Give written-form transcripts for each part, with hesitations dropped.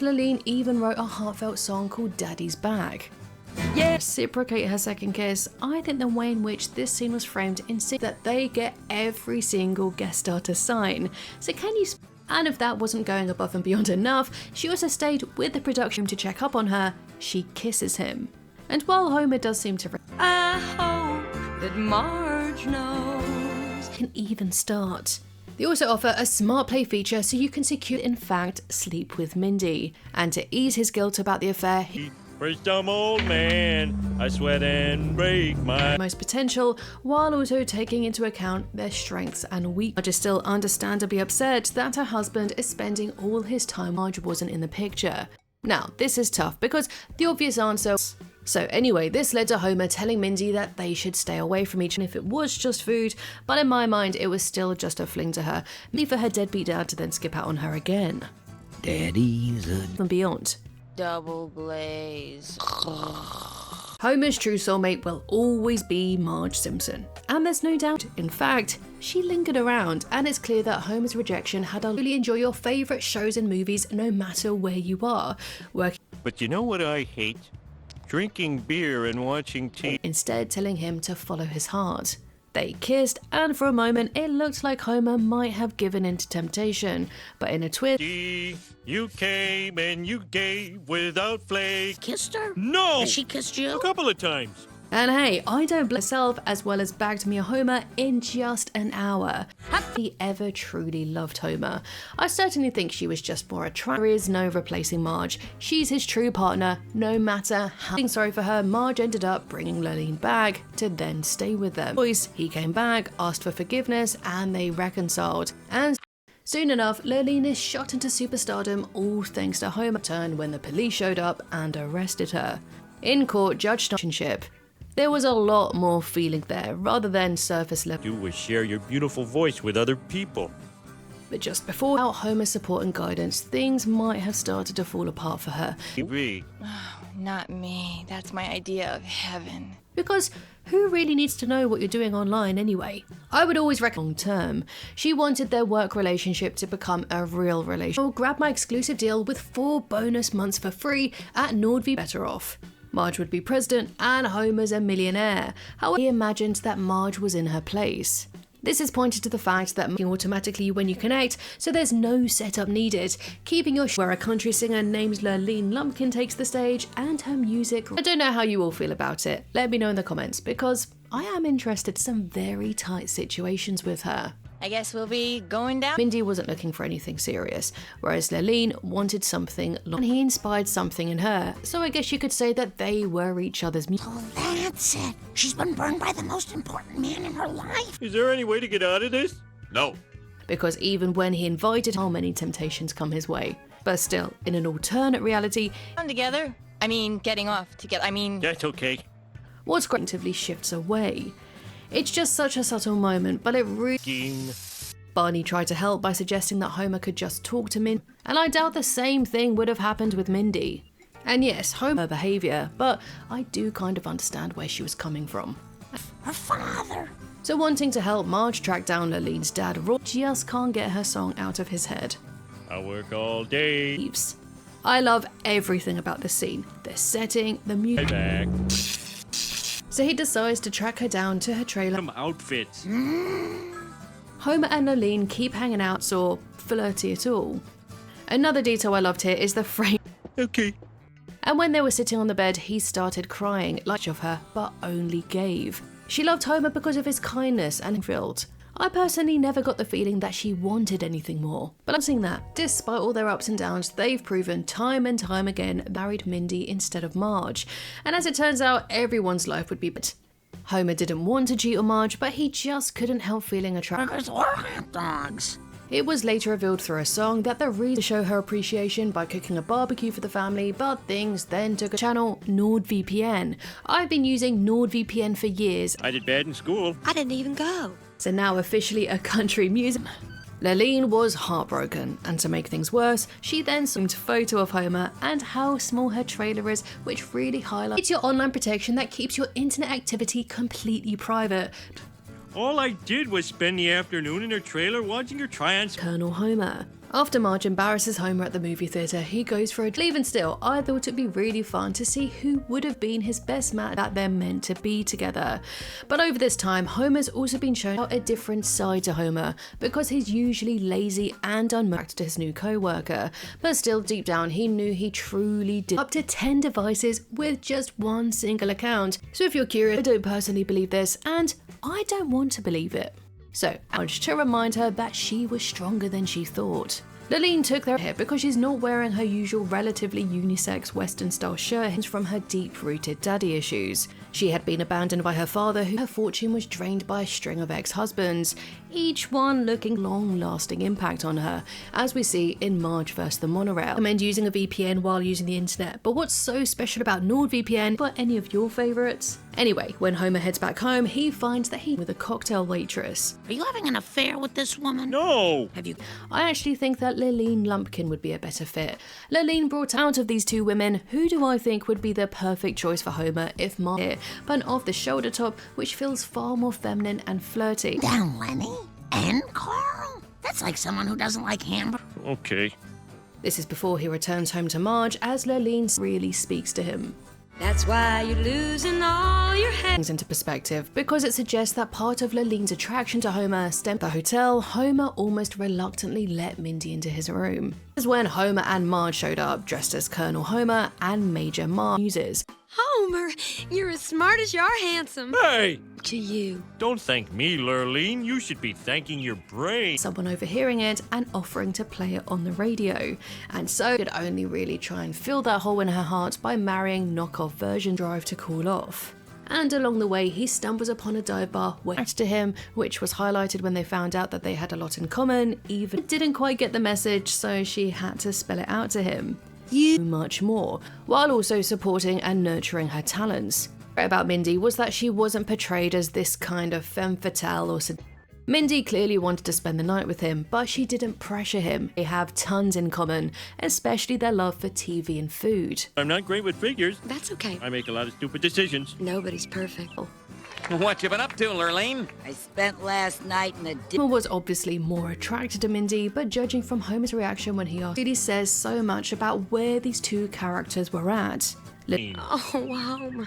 Lurleen even wrote a heartfelt song called Daddy's Back. Yeah, reciprocate her second kiss. I think the way in which this scene was framed insists that they get every single guest star to sign. So can you... And if that wasn't going above and beyond enough, she also stayed with the production to check up on her. She kisses him. And while Homer does seem to... I hope that Marge knows... Can even start. They also offer a smart play feature so you can secure, in fact, sleep with Mindy. And to ease his guilt about the affair, he... For some old man, I sweat and break my most potential, while also taking into account their strengths and weaknesses. Marge is still understandably upset that her husband is spending all his time. Marge wasn't in the picture. Now, this is tough because the obvious answer... So anyway, this led to Homer telling Mindy that they should stay away from each other if it was just food, but in my mind it was still just a fling to her, leave for her deadbeat dad to then skip out on her again. Daddy's and beyond. Double blaze. Homer's true soulmate will always be Marge Simpson. And there's no doubt, in fact, she lingered around, and it's clear that Homer's rejection had to really enjoy your favourite shows and movies no matter where you are. But you know what I hate? Drinking beer and watching TV. Instead telling him to follow his heart. They kissed, and for a moment it looked like Homer might have given in to temptation, but in a twist... You came and you gave without flake. Kissed her? No! Has she kissed you? A couple of times. And hey, I don't blame myself as well as bagged me a Homer in just an hour. Have he ever truly loved Homer? I certainly think she was just more attractive. There is no replacing Marge. She's his true partner, no matter how... Being sorry for her, Marge ended up bringing Lurleen back to then stay with them. He came back, asked for forgiveness, and they reconciled. And soon enough, Lurleen is shot into superstardom, all thanks to Homer's turn when the police showed up and arrested her. In court, Judge relationship. There was a lot more feeling there, rather than surface level. Do was share your beautiful voice with other people. But just before, without Homer's support and guidance, things might have started to fall apart for her. Not me. That's my idea of heaven. Because who really needs to know what you're doing online anyway? I would always recommend long term. She wanted their work relationship to become a real relationship. I'll grab my exclusive deal with 4 bonus months for free at NordVPN. Better off. Marge would be president and Homer's a millionaire. However, he imagined that Marge was in her place. This is pointed to the fact that automatically when you connect, so there's no setup needed, keeping your where a country singer named Lurleen Lumpkin takes the stage and her music. I don't know how you all feel about it, let me know in the comments, because I am interested in some very tight situations with her. I guess we'll be going down. Mindy wasn't looking for anything serious, whereas Lurleen wanted something long, and he inspired something in her, so I guess you could say that they were each other's muse. Oh, that's it. She's been burned by the most important man in her life. Is there any way to get out of this? No. Because even when he invited, how many temptations come his way. But still, in an alternate reality, Together? I mean, getting off together. I mean... That's okay. what's actively shifts away. It's just such a subtle moment, but it really... Barney tried to help by suggesting that Homer could just talk to Mindy, and I doubt the same thing would have happened with Mindy. And yes, Homer behaviour, but I do kind of understand where she was coming from. Her father. So wanting to help Marge track down Lurleen's dad, Roy just can't get her song out of his head. I work all day. Leaves. I love everything about this scene. The setting, the music. Back. So he decides to track her down to her trailer. Some outfits. Homer and Lurleen keep hanging out, so flirty at all. Another detail I loved here is the frame. Okay. And when they were sitting on the bed, he started crying, like of her, but only gave. She loved Homer because of his kindness and filled. I personally never got the feeling that she wanted anything more. But I'm seeing that, despite all their ups and downs, they've proven time and time again married Mindy instead of Marge. And as it turns out, everyone's life would be better. Homer didn't want to cheat on Marge, but he just couldn't help feeling attracted. Burgers or hot dogs. It was later revealed through a song that the reason to show her appreciation by cooking a barbecue for the family, but things then took a channel, NordVPN. I've been using NordVPN for years. I did bad in school. I didn't even go. So now officially a country music. Lurleen was heartbroken, and to make things worse, she then zoomed a photo of Homer and how small her trailer is, which really highlights your online protection that keeps your internet activity completely private. All I did was spend the afternoon in her trailer watching her try on... Colonel Homer. After Marge embarrasses Homer at the movie theatre, he goes for a leave, and still, I thought it'd be really fun to see who would have been his best man that they're meant to be together. But over this time, Homer's also been shown a different side to Homer, because he's usually lazy and unmarked to his new co-worker. But still, deep down, he knew he truly did up to 10 devices with just one single account. So if you're curious, I don't personally believe this, and I don't want to believe it. So, Marge to remind her that she was stronger than she thought. Lurleen took their hit because she's not wearing her usual relatively unisex Western style shirt from her deep-rooted daddy issues. She had been abandoned by her father, who her fortune was drained by a string of ex-husbands, each one looking long-lasting impact on her, as we see in Marge vs. the Monorail. I recommend using a VPN while using the internet, but what's so special about NordVPN? What any of your favourites? Anyway, when Homer heads back home, he finds that he's with a cocktail waitress. Are you having an affair with this woman? No! Have you? I actually think that Lurleen Lumpkin would be a better fit. Lurleen brought out of these two women, who do I think would be the perfect choice for Homer if Marge here, but an off-the-shoulder top which feels far more feminine and flirty. Down Lenny and Carl? That's like someone who doesn't like hamburgers. Okay. This is before he returns home to Marge, as Lurleen really speaks to him. That's why you're losing all your hair. Things into perspective, because it suggests that part of Lurleen's attraction to Homer stemmed from the hotel. Homer almost reluctantly let Mindy into his room. This is when Homer and Marge showed up, dressed as Colonel Homer and Major Marge uses. Homer, you're as smart as you are handsome. Hey! To you. Don't thank me, Lurleen. You should be thanking your brain. Someone overhearing it and offering to play it on the radio. And so could only really try and fill that hole in her heart by marrying knockoff version Drive to Cool Off. And along the way, he stumbles upon a dive bar next to him, which was highlighted when they found out that they had a lot in common. Even didn't quite get the message, so she had to spell it out to him. You much more, while also supporting and nurturing her talents. Right about Mindy was that she wasn't portrayed as this kind of femme fatale or Mindy clearly wanted to spend the night with him, but she didn't pressure him. They have tons in common, especially their love for TV and food. I'm not great with figures. That's okay. I make a lot of stupid decisions. Nobody's perfect. What you been up to, Lurleen? I spent last night in a Homer was obviously more attracted to Mindy, but judging from Homer's reaction when he asked, it really says so much about where these two characters were at. Oh, Homer.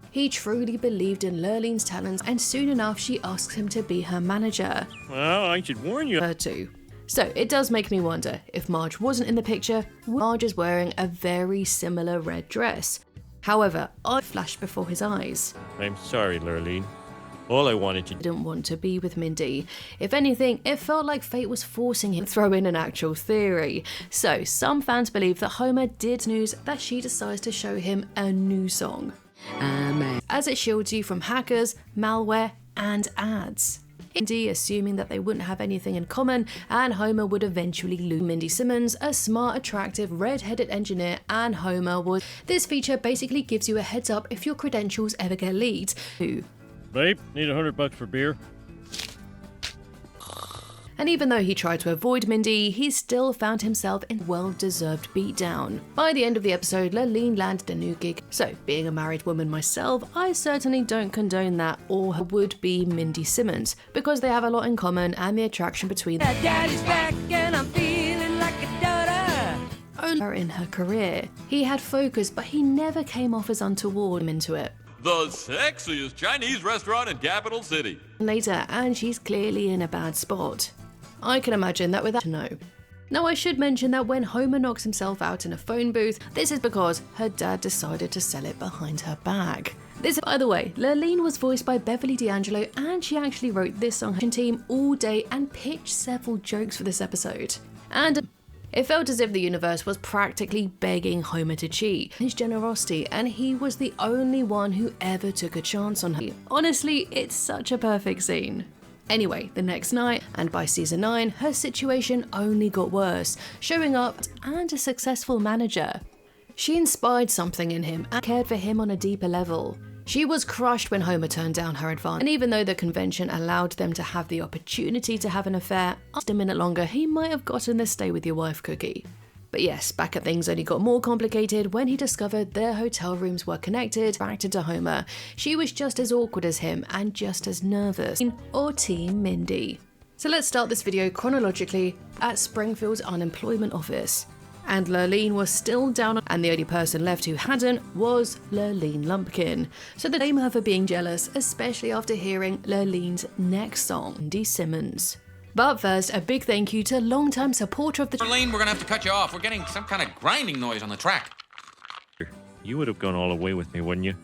He truly believed in Lurleen's talents, and soon enough she asks him to be her manager. Well, I should warn you. Her too. So it does make me wonder, if Marge wasn't in the picture, Marge is wearing a very similar red dress. However, I flashed before his eyes. I'm sorry, Lurleen. All I wanted to Didn't want to be with Mindy. If anything, it felt like fate was forcing him to throw in an actual theory. So some fans believe that Homer did news that she decides to show him a new song, as it shields you from hackers, malware, and ads. Mindy assuming that they wouldn't have anything in common, and Homer would eventually lose. Mindy Simmons, a smart, attractive, red-headed engineer, and Homer was. This feature basically gives you a heads up if your credentials ever get leaked. Babe, need $100 for beer? And even though he tried to avoid Mindy, he still found himself in well-deserved beatdown. By the end of the episode, Lurleen landed a new gig. So, being a married woman myself, I certainly don't condone that or would be Mindy Simmons, because they have a lot in common and the attraction between them. Daddy's back and I'm feeling like a daughter. Only in her career. He had focus, but he never came off as untoward into it. The sexiest Chinese restaurant in Capital City. Later, and she's clearly in a bad spot. I can imagine that without to know. Now I should mention that when Homer knocks himself out in a phone booth, this is because her dad decided to sell it behind her back. This, by the way, Lurleen was voiced by Beverly D'Angelo, and she actually wrote this song team all day and pitched several jokes for this episode. And it felt as if the universe was practically begging Homer to cheat. His generosity, and he was the only one who ever took a chance on her. Honestly, it's such a perfect scene. Anyway, the next night, and by season 9, her situation only got worse, showing up and a successful manager. She inspired something in him and cared for him on a deeper level. She was crushed when Homer turned down her advance, and even though the convention allowed them to have the opportunity to have an affair, after a minute longer, he might have gotten the stay with your wife cookie. But yes, back at things only got more complicated when he discovered their hotel rooms were connected, attracted to Homer. She was just as awkward as him and just as nervous. Or Team Mindy. So let's start this video chronologically at Springfield's unemployment office. And Lurleen was still down, and the only person left who hadn't was Lurleen Lumpkin. So they blame her for being jealous, especially after hearing Lurleen's next song, Mindy Simmons. But first, a big thank you to longtime supporter of the Lurleen, we're gonna have to cut you off. We're getting some kind of grinding noise on the track. You would have gone all the way with me, wouldn't you?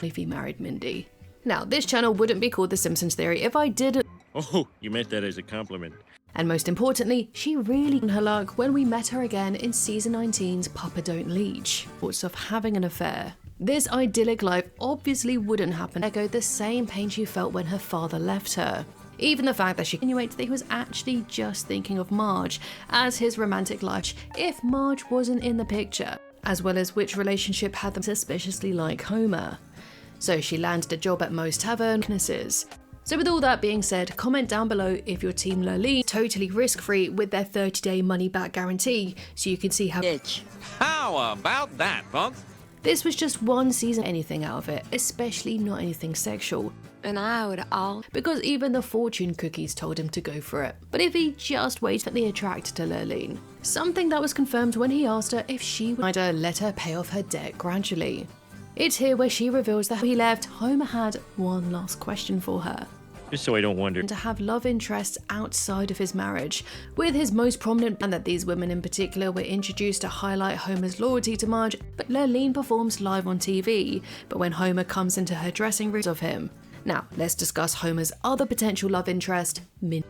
if he married Mindy. Now, this channel wouldn't be called The Simpsons Theory if I didn't. Oh, you meant that as a compliment. And most importantly, she really won her luck when we met her again in season 19's Papa Don't Leech, thoughts of having an affair. This idyllic life obviously wouldn't happen. Echoed the same pain she felt when her father left her. Even the fact that she insinuated that he was actually just thinking of Marge as his romantic life if Marge wasn't in the picture, as well as which relationship had them suspiciously like Homer. So she landed a job at Moe's Tavern. So with all that being said, comment down below if you're Team Lurleen, totally risk-free with their 30-day money-back guarantee, so you can see how How about that, folks? this was just one season, anything out of it, especially not anything sexual. And I would all. Because even the fortune cookies told him to go for it. But if he just waited, the attracted to Lurleen. Something that was confirmed when he asked her if she would either let her pay off her debt gradually. It's here where she reveals that when he left, Homer had one last question for her. Just so I don't wonder. To have love interests outside of his marriage, with his most prominent, and that these women in particular were introduced to highlight Homer's loyalty to Marge, but Lurleen performs live on TV, but when Homer comes into her dressing room of him. Now, let's discuss Homer's other potential love interest, Mindy.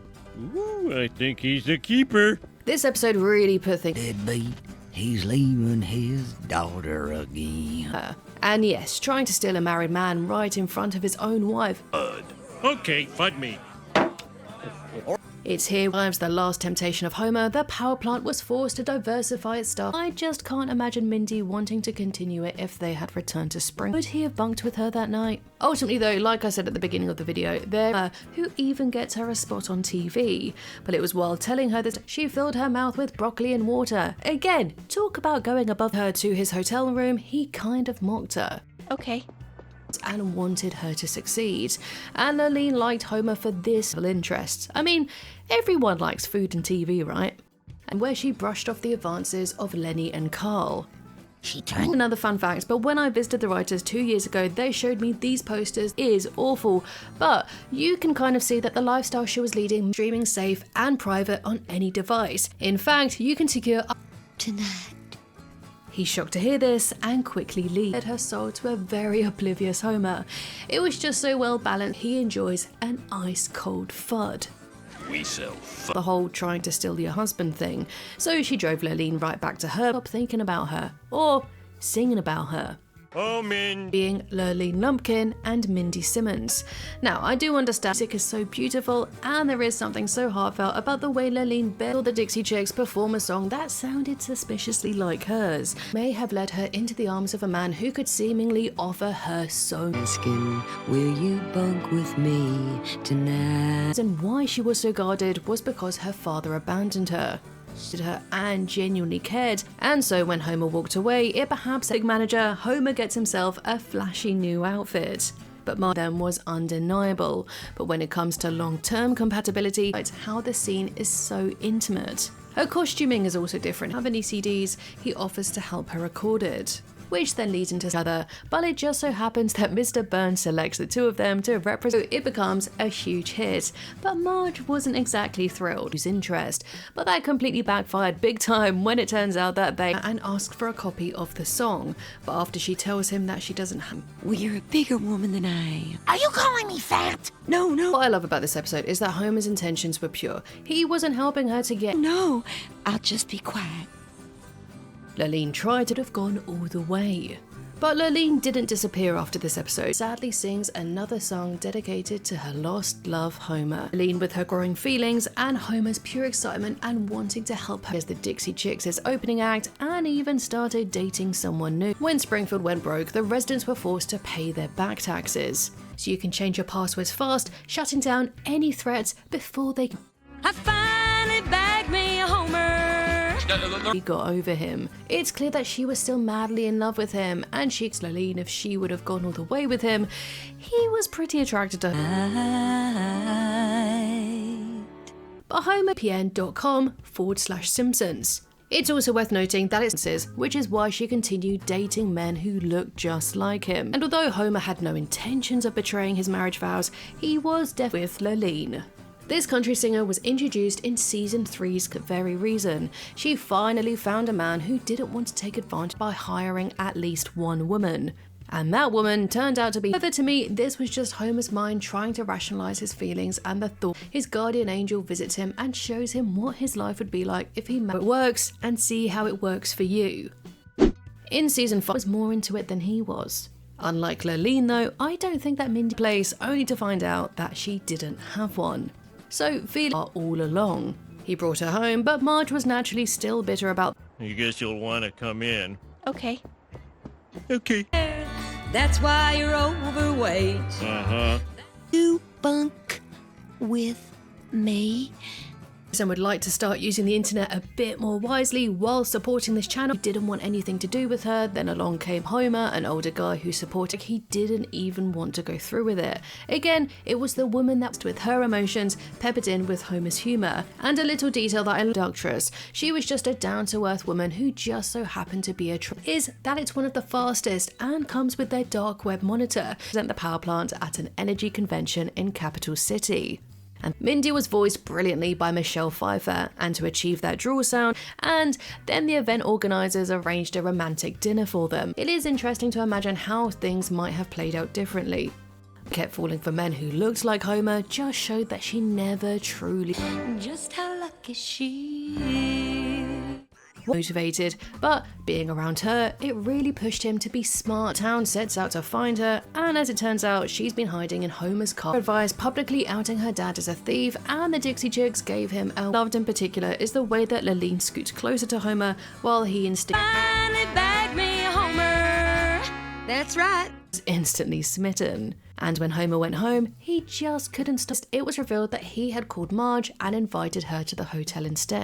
Ooh, I think he's a keeper. This episode really put things Deadbeat. He's leaving his daughter again. her. And yes, trying to steal a married man right in front of his own wife. Okay, fud me. It's here lives the last temptation of Homer. The power plant was forced to diversify its staff. I just can't imagine Mindy wanting to continue it if they had returned to Spring. Would he have bunked with her that night? Ultimately though, like I said at the beginning of the video, there who even gets her a spot on TV. But it was while telling her that she filled her mouth with broccoli and water. Again, talk about going above her to his hotel room, he kind of mocked her. Okay. And wanted her to succeed. And Lurleen liked Homer for this interest. I mean, everyone likes food and TV, right? And where she brushed off the advances of Lenny and Carl. She turned. Another fun fact, but when I visited the writers 2 years ago, they showed me these posters is awful, but you can kind of see that the lifestyle she was leading, streaming safe and private on any device. In fact, you can secure Tonight. He's shocked to hear this and quickly led her soul to a very oblivious Homer. It was just so well balanced, he enjoys an ice cold fud. We sell The whole trying to steal your husband thing. So she drove Lurleen right back to her, stop thinking about her, or singing about her. Oh, Min. Being Lurleen Lumpkin and Mindy Simmons. Now, I do understand music is so beautiful, and there is something so heartfelt about the way Lurleen saw the Dixie Chicks perform a song that sounded suspiciously like hers. May have led her into the arms of a man who could seemingly offer her so much. Asking, will you bunk with me tonight? And why she was so guarded was because her father abandoned her. And genuinely cared, and so when Homer walked away, it perhaps big manager, Homer gets himself a flashy new outfit. But one of them was undeniable. But when it comes to long-term compatibility, it's how the scene is so intimate. Her costuming is also different. Have any CDs, he offers to help her record it. Which then leads into other, but it just so happens that Mr. Burns selects the two of them to represent. It becomes a huge hit, but Marge wasn't exactly thrilled with his interest, but that completely backfired big time when it turns out that they and asked for a copy of the song, but after she tells him that she doesn't have. Well, you're a bigger woman than I am. Are you calling me fat? No, no, What I love about this episode is that Homer's intentions were pure. He wasn't helping her to get. no. I'll just be quiet. Lurleen tried to have gone all the way. But Lurleen didn't disappear after this episode. Sadly sings another song dedicated to her lost love, Homer. Lurleen with her growing feelings and Homer's pure excitement and wanting to help her as the Dixie Chicks' opening act and even started dating someone new. When Springfield went broke, the residents were forced to pay their back taxes. So you can change your passwords fast, shutting down any threats before they I finally bagged me a Homer. got over him. It's clear that she was still madly in love with him, and she asked Lurleen if she would have gone all the way with him. He was pretty attracted to her. for homerpn.com/Simpsons. It's also worth noting that it's which is why she continued dating men who looked just like him. And although Homer had no intentions of betraying his marriage vows, he was definitely with Lurleen. This country singer was introduced in season 3's very reason. She finally found a man who didn't want to take advantage by hiring at least one woman. And that woman turned out to be. However, to me, this was just Homer's mind trying to rationalize his feelings and the thought his guardian angel visits him and shows him what his life would be like if he it works and see how it works for you. In season 5, I was more into it than he was. Unlike Lurleen though, I don't think that Mindy plays only to find out that she didn't have one. So feeling all along. He brought her home, but Marge was naturally still bitter about. I guess you'll want to come in. Okay. Okay. That's why you're overweight. Uh-huh. You bunk with me? And would like to start using the internet a bit more wisely while supporting this channel. He didn't want anything to do with her. Then along came Homer, an older guy who supported. He didn't even want to go through with it. Again, it was the woman that was with her emotions, peppered in with Homer's humor. And a little detail that I loved, actress. She was just a down-to-earth woman who just so happened to be a is that it's one of the fastest and comes with their dark web monitor. Present the power plant at an energy convention in Capital City. And Mindy was voiced brilliantly by Michelle Pfeiffer, and to achieve that drawl sound, and then the event organisers arranged a romantic dinner for them. It is interesting to imagine how things might have played out differently. Kept falling for men who looked like Homer just showed that she never truly Just how lucky she is. motivated, but being around her, it really pushed him to be smart. Town sets out to find her, and as it turns out, she's been hiding in Homer's car. Advice publicly outing her dad as a thief, and the Dixie Chicks gave him a loved in particular is the way that Lurleen scoots closer to Homer while he Finally bagged me a Homer. That's right. instantly smitten. And when Homer went home, he just couldn't stop. It was revealed that he had called Marge and invited her to the hotel instead.